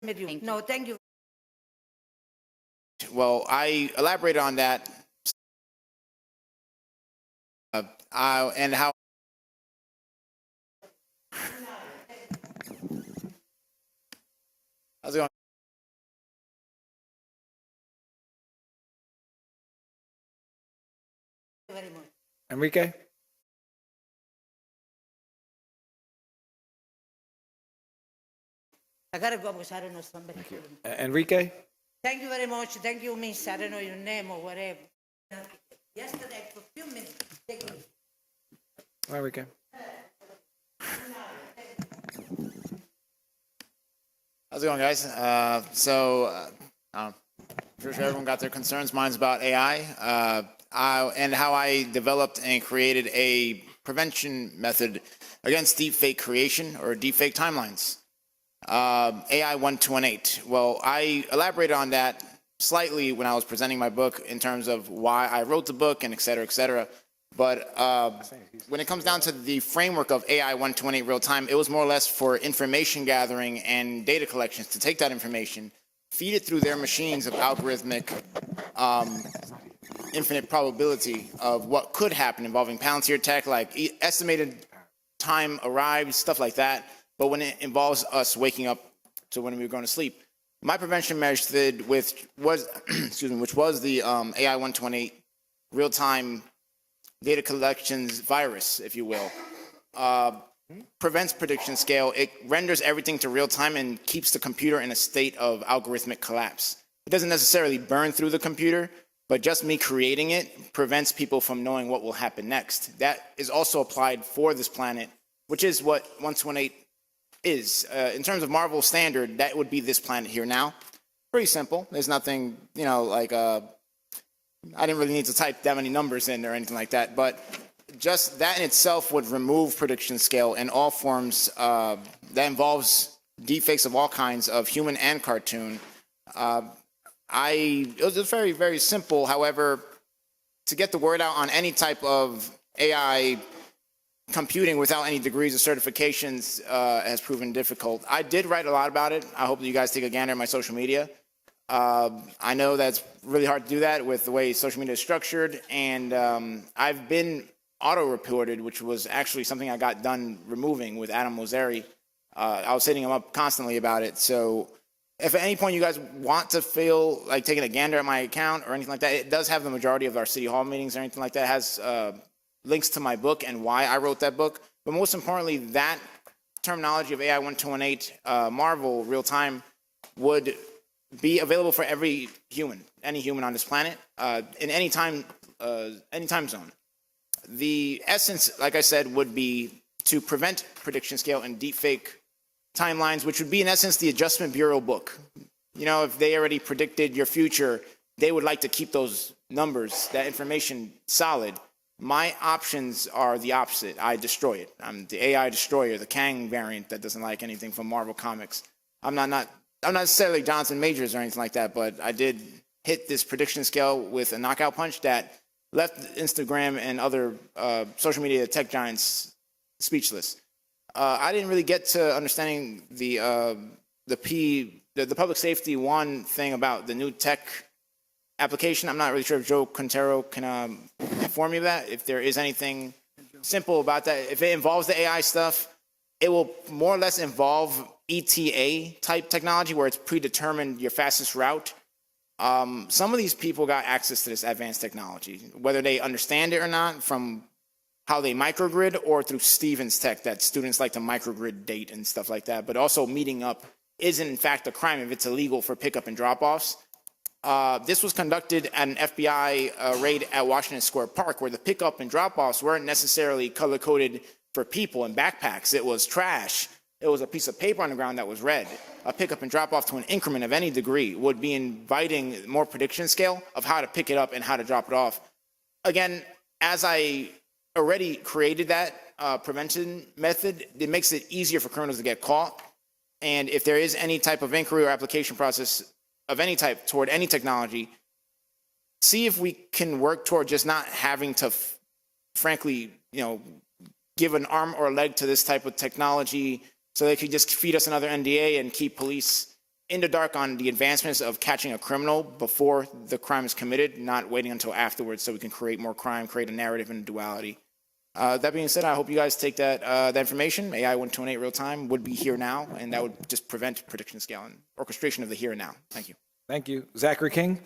No, thank you. Well, I elaborated on that and how. How's it going? Very much. Enrique? I gotta go because I don't know somebody. Enrique? Thank you very much. Thank you, Miss. I don't know your name or whatever. Yesterday, for a few minutes. Thank you. Enrique. How's it going, guys? I'm sure everyone got their concerns. Mine's about AI and how I developed and created a prevention method against deepfake creation or deepfake timelines. AI 1218. Well, I elaborated on that slightly when I was presenting my book in terms of why I wrote the book and et cetera, et cetera. But when it comes down to the framework of AI 128 real time, it was more or less for information gathering and data collections to take that information, feed it through their machines of algorithmic infinite probability of what could happen involving Palantir tech, like estimated time arrived, stuff like that. But when it involves us waking up to when we were going to sleep, my prevention method, which was, which was the AI 128 real-time data collections virus, if you will, prevents prediction scale. It renders everything to real time and keeps the computer in a state of algorithmic collapse. It doesn't necessarily burn through the computer, but just me creating it prevents people from knowing what will happen next. That is also applied for this planet, which is what 128 is. In terms of Marvel standard, that would be this planet here now. Pretty simple. There's nothing, like I didn't really need to type that many numbers in or anything like that, but just that in itself would remove prediction scale in all forms that involves deepfakes of all kinds of human and cartoon. It was very, very simple. However, to get the word out on any type of AI computing without any degrees or certifications has proven difficult. I did write a lot about it. I hope that you guys take a gander at my social media. I know that's really hard to do that with the way social media is structured, and I've been auto-reported, which was actually something I got done removing with Adam Mosseri. I was hitting him up constantly about it. So if at any point you guys want to feel like taking a gander at my account or anything like that, it does have the majority of our city hall meetings or anything like that. It has links to my book and why I wrote that book. But most importantly, that terminology of AI 1218 Marvel real time would be available for every human, any human on this planet, in any time zone. The essence, like I said, would be to prevent prediction scale and deepfake timelines, which would be in essence the Adjustment Bureau book. If they already predicted your future, they would like to keep those numbers, that information solid. My options are the opposite. I destroy it. I'm the AI destroyer, the Kang variant that doesn't like anything from Marvel Comics. I'm not necessarily Jonathan Majors or anything like that, but I did hit this prediction scale with a knockout punch that left Instagram and other social media tech giants speechless. I didn't really get to understanding the public safety one thing about the new tech application. I'm not really sure if Joe Quintero can inform me of that, if there is anything simple about that. If it involves the AI stuff, it will more or less involve ETA type technology where it's predetermined your fastest route. Some of these people got access to this advanced technology, whether they understand it or not, from how they microgrid or through Stevens Tech, that students like to microgrid date and stuff like that. But also meeting up isn't in fact a crime if it's illegal for pickup and drop-offs. This was conducted at an FBI raid at Washington Square Park, where the pickup and drop-offs weren't necessarily color-coded for people in backpacks. It was trash. It was a piece of paper on the ground that was red. A pickup and drop-off to an increment of any degree would be inviting more prediction scale of how to pick it up and how to drop it off. Again, as I already created that prevention method, it makes it easier for criminals to get caught. And if there is any type of inquiry or application process of any type toward any technology, see if we can work toward just not having to, frankly, give an arm or a leg to this type of technology so they could just feed us another NDA and keep police in the dark on the advancements of catching a criminal before the crime is committed, not waiting until afterwards so we can create more crime, create a narrative and a duality. That being said, I hope you guys take that information. AI 128 real time would be here now, and that would just prevent prediction scale and orchestration of the here and now. Thank you. Thank you. Zachary King?